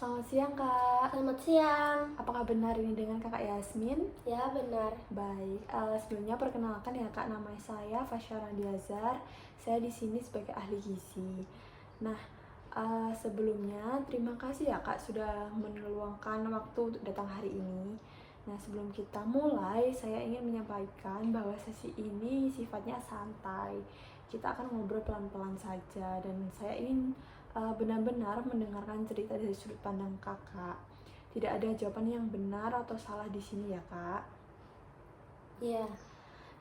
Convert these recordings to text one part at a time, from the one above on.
Selamat siang Kak. Selamat siang. Apakah benar ini dengan Kakak Yasmin? Ya, benar. Baik, sebelumnya perkenalkan ya Kak, nama saya Fasyara Diazar. Saya di sini sebagai ahli gizi. Nah, sebelumnya terima kasih ya Kak sudah meluangkan waktu untuk datang hari ini. Nah, sebelum kita mulai, saya ingin menyampaikan bahwa sesi ini sifatnya santai. Kita akan ngobrol pelan-pelan saja dan saya ingin benar-benar mendengarkan cerita dari sudut pandang Kakak. Tidak ada jawaban yang benar atau salah di sini ya Kak. Iya.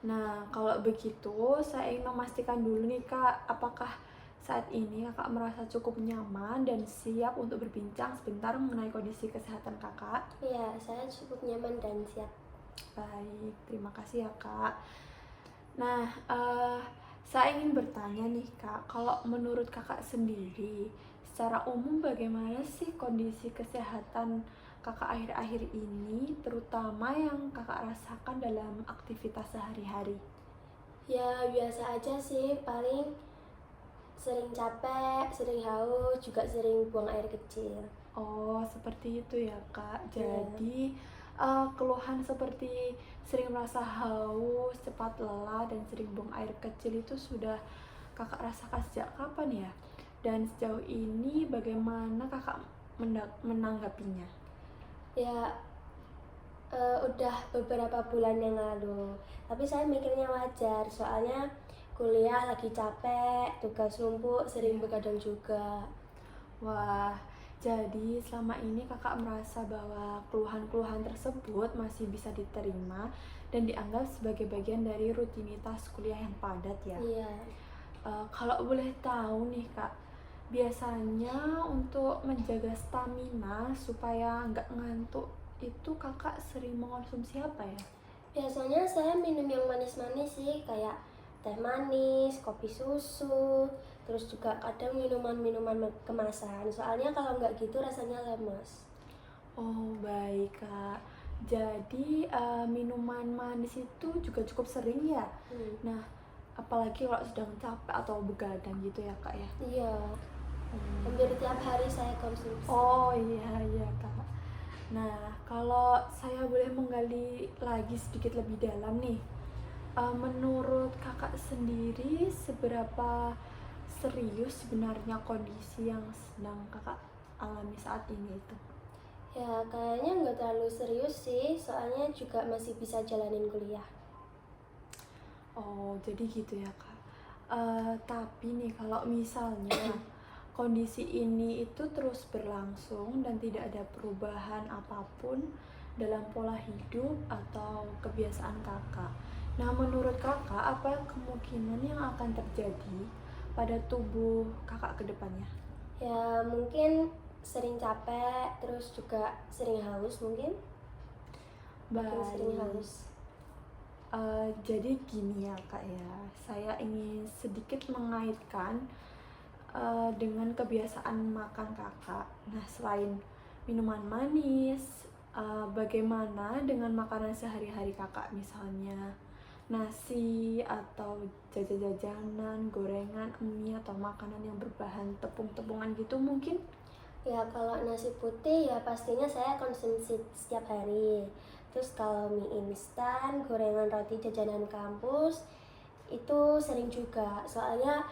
Nah, kalau begitu saya ingin memastikan dulu nih Kak, apakah saat ini Kakak merasa cukup nyaman dan siap untuk berbincang sebentar mengenai kondisi kesehatan Kakak? Iya, saya cukup nyaman dan siap. Baik, terima kasih ya Kak. Nah, saya ingin bertanya nih Kak, kalau menurut Kakak sendiri, secara umum bagaimana sih kondisi kesehatan Kakak akhir-akhir ini, terutama yang Kakak rasakan dalam aktivitas sehari-hari? Ya, biasa aja sih, paling sering capek, sering haus, juga sering buang air kecil. Oh, seperti itu ya Kak. Iya. Jadi, keluhan seperti sering merasa haus, cepat lelah, dan sering buang air kecil itu sudah Kakak rasakan sejak kapan ya? Dan sejauh ini bagaimana Kakak menanggapinya? Ya, udah beberapa bulan yang lalu. Tapi saya mikirnya wajar, soalnya kuliah lagi capek, tugas numpuk, sering Iya. begadang juga. Wah, jadi selama ini Kakak merasa bahwa keluhan-keluhan tersebut masih bisa diterima dan dianggap sebagai bagian dari rutinitas kuliah yang padat ya? Iya. Kalau boleh tahu nih Kak, biasanya untuk menjaga stamina supaya nggak ngantuk itu Kakak sering mengonsumsi apa ya? Biasanya saya minum yang manis-manis sih, kayak teh manis, kopi susu, terus juga kadang minuman-minuman kemasan. Soalnya kalau nggak gitu rasanya lemes. Oh baik Kak, jadi minuman manis itu juga cukup sering ya? Hmm. Nah, apalagi kalau sedang capek atau begadang gitu ya Kak ya? Iya, hampir tiap hari saya konsumsi. Oh iya iya Kak. Nah, kalau saya boleh menggali lagi sedikit lebih dalam nih, menurut Kakak sendiri seberapa serius sebenarnya kondisi yang sedang Kakak alami saat ini itu? Ya, kayaknya nggak terlalu serius sih, soalnya juga masih bisa jalanin kuliah. Oh, jadi gitu ya Kak. Tapi nih kalau misalnya kondisi ini itu terus berlangsung dan tidak ada perubahan apapun dalam pola hidup atau kebiasaan Kakak. Nah, menurut Kakak apa kemungkinan yang akan terjadi pada tubuh Kakak ke depannya? Ya, mungkin sering capek, terus juga sering haus mungkin. Makin sering Baik. haus. Jadi gini ya Kak ya, saya ingin sedikit mengaitkan dengan kebiasaan makan Kakak. Nah, selain minuman manis, bagaimana dengan makanan sehari-hari Kakak? Misalnya nasi atau jajan-jajanan, gorengan, mie atau makanan yang berbahan tepung-tepungan gitu mungkin? Ya, kalau nasi putih ya pastinya saya konsumsi setiap hari. Terus kalau mie instan, gorengan roti jajanan kampus itu sering juga. Soalnya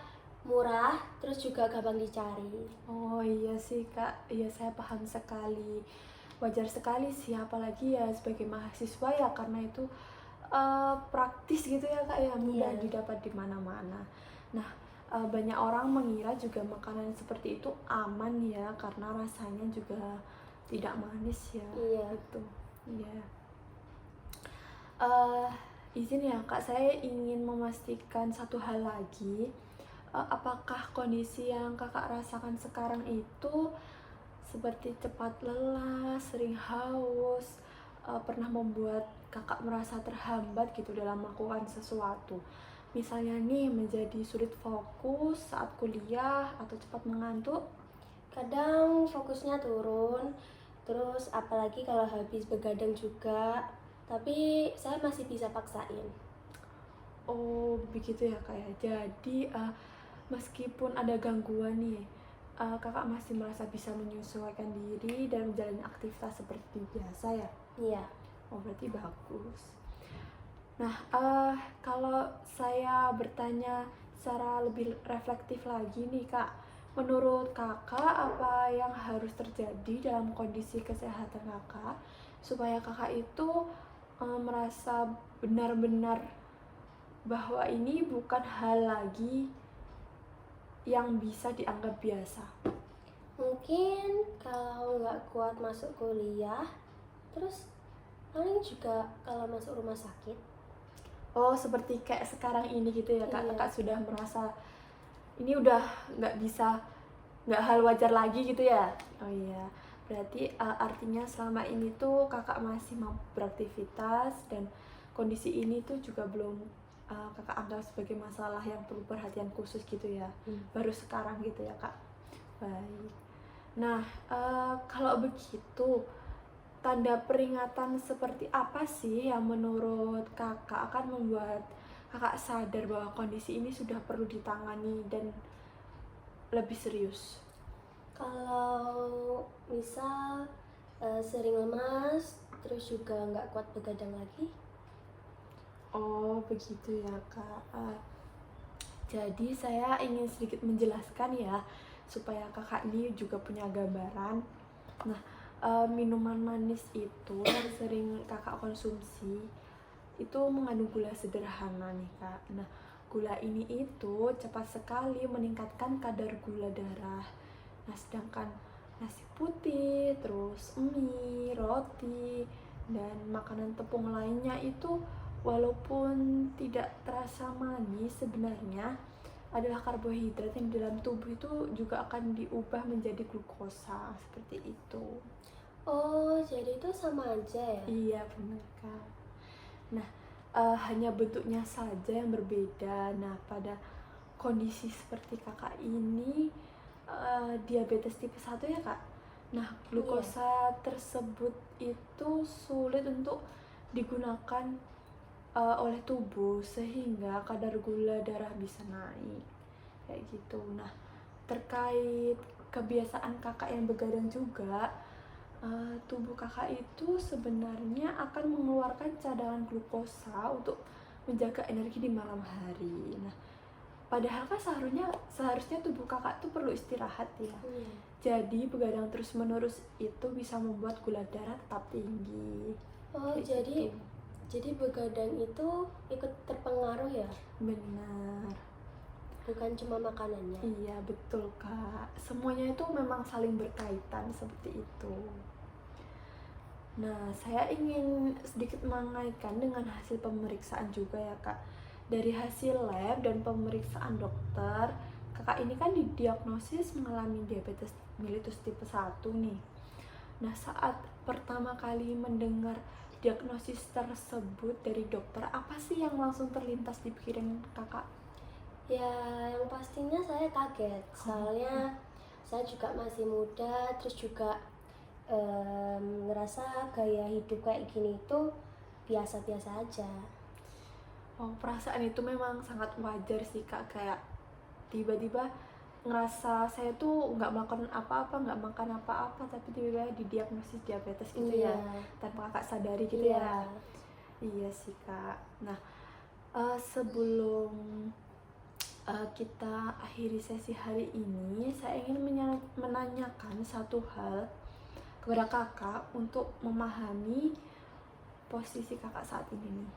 murah, terus juga gampang dicari. Oh iya sih Kak, iya saya paham sekali. Wajar sekali sih, apalagi ya sebagai mahasiswa ya karena itu praktis gitu ya Kak ya, mudah Iya, didapat di mana-mana. Nah, banyak orang mengira juga makanan seperti itu aman ya karena rasanya juga tidak manis ya, iya. gitu. Iya. Eh, izin ya Kak, saya ingin memastikan satu hal lagi. Apakah kondisi yang Kakak rasakan sekarang itu seperti cepat lelah, sering haus, pernah membuat Kakak merasa terhambat gitu dalam melakukan sesuatu? Misalnya nih menjadi sulit fokus saat kuliah atau cepat mengantuk? Kadang fokusnya turun, terus apalagi kalau habis begadang juga. Tapi saya masih bisa paksain. Oh, begitu ya Kak ya. Jadi, meskipun ada gangguan nih, kakak masih merasa bisa menyesuaikan diri dan menjalani aktivitas seperti biasa ya? Iya. Oh, berarti bagus. Nah, kalau saya bertanya secara lebih reflektif lagi nih Kak, menurut Kakak apa yang harus terjadi dalam kondisi kesehatan Kakak supaya Kakak itu merasa benar-benar bahwa ini bukan hal lagi yang bisa dianggap biasa? Mungkin kalau nggak kuat masuk kuliah, terus paling juga kalau masuk rumah sakit. Oh, seperti kayak sekarang ini gitu ya Kak, Iya. Kakak sudah merasa ini udah nggak hal wajar lagi gitu ya? Oh iya, berarti artinya selama ini tuh kakak masih mau beraktivitas dan kondisi ini tuh juga belum kakak anggap sebagai masalah yang perlu perhatian khusus gitu ya? Baru sekarang gitu ya Kak? Baik. Nah, kalau begitu, tanda peringatan seperti apa sih yang menurut kakak akan membuat kakak sadar bahwa kondisi ini sudah perlu ditangani dan lebih serius? Kalau misal sering lemas, terus juga nggak kuat begadang lagi. Oh, begitu ya, Kak. Jadi saya ingin sedikit menjelaskan ya, supaya kakak ini juga punya gambaran. Nah, minuman manis itu yang sering kakak konsumsi, itu mengandung gula sederhana nih, Kak. Nah, gula ini itu cepat sekali meningkatkan kadar gula darah. Nah, sedangkan nasi putih, terus mie, roti, dan makanan tepung lainnya itu walaupun tidak terasa manis sebenarnya adalah karbohidrat yang dalam tubuh itu juga akan diubah menjadi glukosa seperti itu. Oh, jadi itu sama aja ya? Iya benar Kak. Nah, hanya bentuknya saja yang berbeda. Nah, pada kondisi seperti kakak ini diabetes tipe 1 ya Kak. Nah, glukosa tersebut itu sulit untuk digunakan oleh tubuh sehingga kadar gula darah bisa naik kayak gitu. Nah, terkait kebiasaan kakak yang begadang juga, tubuh kakak itu sebenarnya akan mengeluarkan cadangan glukosa untuk menjaga energi di malam hari. Nah, padahal kan seharusnya tubuh kakak tuh perlu istirahat ya. Jadi begadang terus menerus itu bisa membuat gula darah tetap tinggi. Oh, Kayak gitu. jadi begadang itu ikut terpengaruh ya? Benar. Bukan cuma makanannya. Iya betul Kak, semuanya itu memang saling berkaitan seperti itu. Nah, saya ingin sedikit mengaitkan dengan hasil pemeriksaan juga ya Kak. Dari hasil lab dan pemeriksaan dokter, kakak ini kan didiagnosis mengalami diabetes mellitus tipe 1 nih. Nah, saat pertama kali mendengar diagnosis tersebut dari dokter, apa sih yang langsung terlintas di pikiran kakak? Ya, yang pastinya saya kaget. Soalnya saya juga masih muda, terus juga ngerasa gaya hidup kayak gini itu biasa-biasa aja. Oh, perasaan itu memang sangat wajar sih Kak, kayak tiba-tiba ngerasa saya tuh nggak makan apa-apa, nggak makan apa-apa, tapi tiba-tiba didiagnosis diabetes gitu ya, tanpa kakak sadari gitu ya. Iya sih Kak. Nah, sebelum kita akhiri sesi hari ini, saya ingin menanyakan satu hal kepada kakak untuk memahami posisi kakak saat ini nih.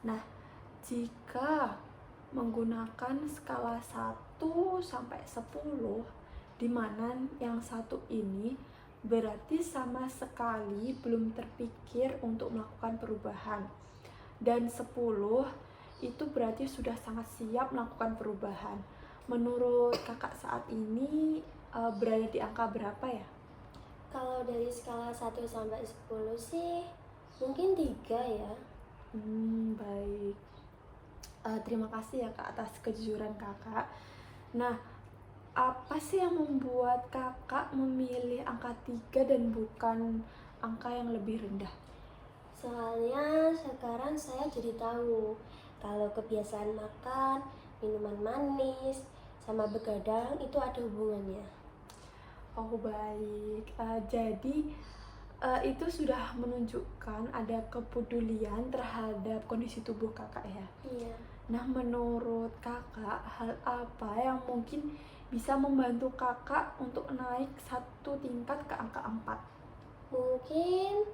Nah, jika menggunakan skala 1 sampai 10, di mana yang satu ini berarti sama sekali belum terpikir untuk melakukan perubahan, dan 10 itu berarti sudah sangat siap melakukan perubahan. Menurut kakak saat ini berada di angka berapa ya? Kalau dari skala 1 sampai 10 sih mungkin 3 ya. Baik. Terima kasih ya Kak atas kejujuran kakak. Nah, apa sih yang membuat kakak memilih angka 3 dan bukan angka yang lebih rendah? Soalnya sekarang saya jadi tahu kalau kebiasaan makan, minuman manis, sama begadang itu ada hubungannya. Oh baik. Jadi itu sudah menunjukkan ada kepedulian terhadap kondisi tubuh kakak ya. Iya. Nah, menurut kakak, hal apa yang mungkin bisa membantu kakak untuk naik satu tingkat ke angka 4? Mungkin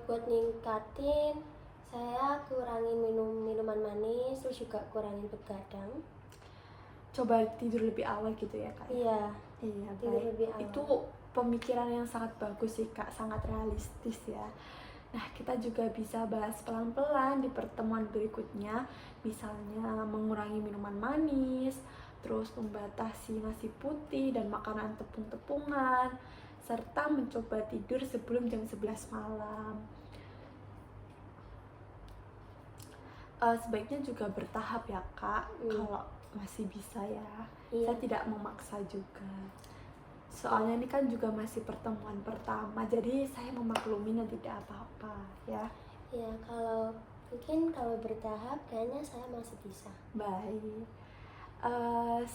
buat ningkatin, saya kurangin minum minuman manis, terus juga kurangin begadang. Coba tidur lebih awal gitu ya kak? Iya, Iya, tidur baik. lebih awal. Itu pemikiran yang sangat bagus sih kak, sangat realistis ya. Nah, kita juga bisa bahas pelan-pelan di pertemuan berikutnya, misalnya mengurangi minuman manis, terus membatasi nasi putih dan makanan tepung-tepungan, serta mencoba tidur sebelum jam 11 malam. Sebaiknya juga bertahap ya kak, kalau masih bisa ya. Iya. Saya tidak memaksa juga. Soalnya ini kan juga masih pertemuan pertama, jadi saya memaklumi dan tidak apa-apa ya. Ya, mungkin kalau bertahap kayaknya saya masih bisa. Baik.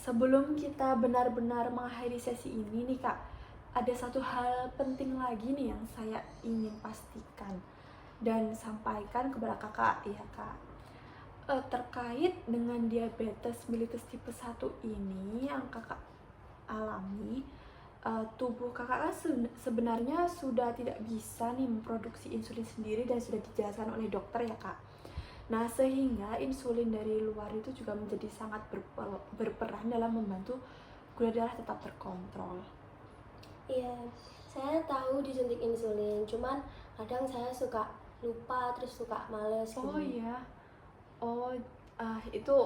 Sebelum kita benar-benar mengakhiri sesi ini nih kak, ada satu hal penting lagi nih yang saya ingin pastikan dan sampaikan kepada kakak ya kak. Terkait dengan diabetes mellitus tipe 1 ini yang kakak alami, tubuh kakak kan sebenarnya sudah tidak bisa nih memproduksi insulin sendiri dan sudah dijelaskan oleh dokter ya kak. Nah, sehingga insulin dari luar itu juga menjadi sangat berperan dalam membantu gula darah tetap terkontrol. Iya, saya tahu disuntik insulin, cuman kadang saya suka lupa, terus suka males gitu. Oh iya. Oh, itu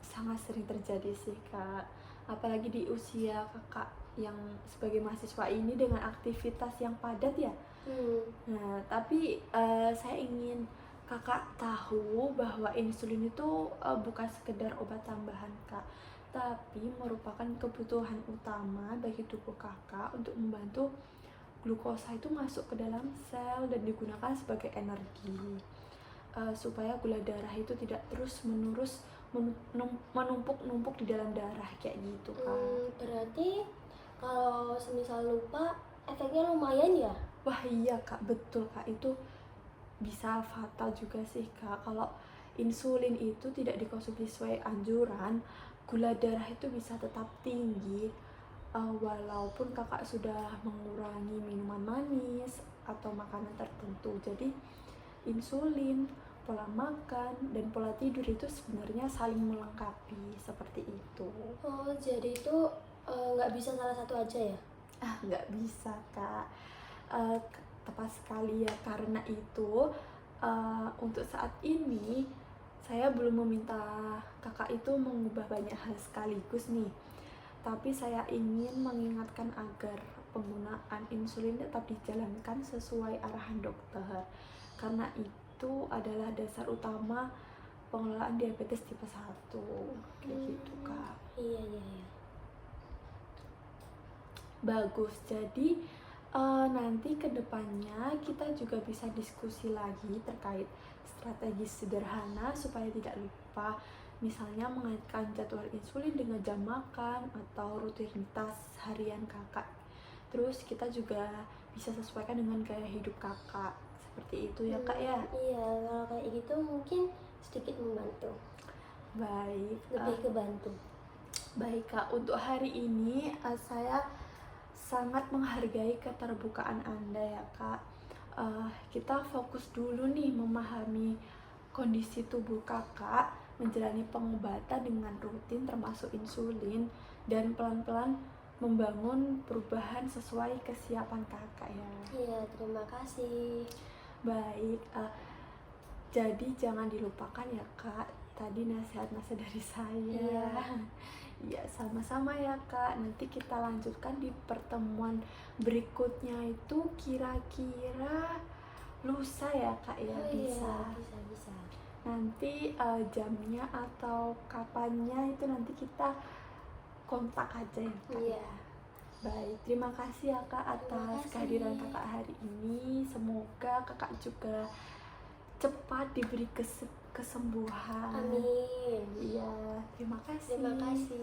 sangat sering terjadi sih kak, apalagi di usia kakak yang sebagai mahasiswa ini dengan aktivitas yang padat ya. Nah, tapi saya ingin kakak tahu bahwa insulin itu bukan sekedar obat tambahan kak, tapi merupakan kebutuhan utama bagi tubuh kakak untuk membantu glukosa itu masuk ke dalam sel dan digunakan sebagai energi. Supaya gula darah itu tidak terus-menerus menumpuk-numpuk di dalam darah kayak gitu kak. Berarti kalau semisal lupa efeknya lumayan ya? Wah iya kak, betul kak, itu bisa fatal juga sih kak. Kalau insulin itu tidak dikonsumsi sesuai anjuran, gula darah itu bisa tetap tinggi walaupun kakak sudah mengurangi minuman manis atau makanan tertentu. Jadi insulin, pola makan, dan pola tidur itu sebenarnya saling melengkapi seperti itu. Oh, jadi itu nggak bisa salah satu aja ya? Nggak bisa kak. Tepat sekali ya, karena itu untuk saat ini saya belum meminta kakak itu mengubah banyak hal sekaligus nih, tapi saya ingin mengingatkan agar penggunaan insulin tetap dijalankan sesuai arahan dokter, karena itu adalah dasar utama pengelolaan diabetes tipe 1 kayak gitu kak. Iya. Bagus, jadi nanti kedepannya kita juga bisa diskusi lagi terkait strategi sederhana supaya tidak lupa, misalnya mengaitkan jadwal insulin dengan jam makan atau rutinitas harian kakak. Terus kita juga bisa sesuaikan dengan gaya hidup kakak, seperti itu ya kak ya. Iya, kalau kayak gitu mungkin sedikit membantu. Baik, Lebih kebantu. baik kak, untuk hari ini saya sangat menghargai keterbukaan Anda ya kak. Kita fokus dulu nih memahami kondisi tubuh kakak, menjalani pengobatan dengan rutin termasuk insulin, dan pelan-pelan membangun perubahan sesuai kesiapan kakak ya. Iya, terima kasih. Baik, jadi jangan dilupakan ya kak tadi nasihat-nasihat dari saya. Iya, sama-sama ya kak. Nanti kita lanjutkan di pertemuan berikutnya itu kira-kira lusa ya kak ya. Bisa. Nanti jamnya atau kapannya itu nanti kita kontak aja ya kak. Iya. Baik, terima kasih ya kak atas kehadiran kakak hari ini. Semoga kakak juga cepat diberi kesembuhan. Amin. Iya, terima kasih. Terima kasih.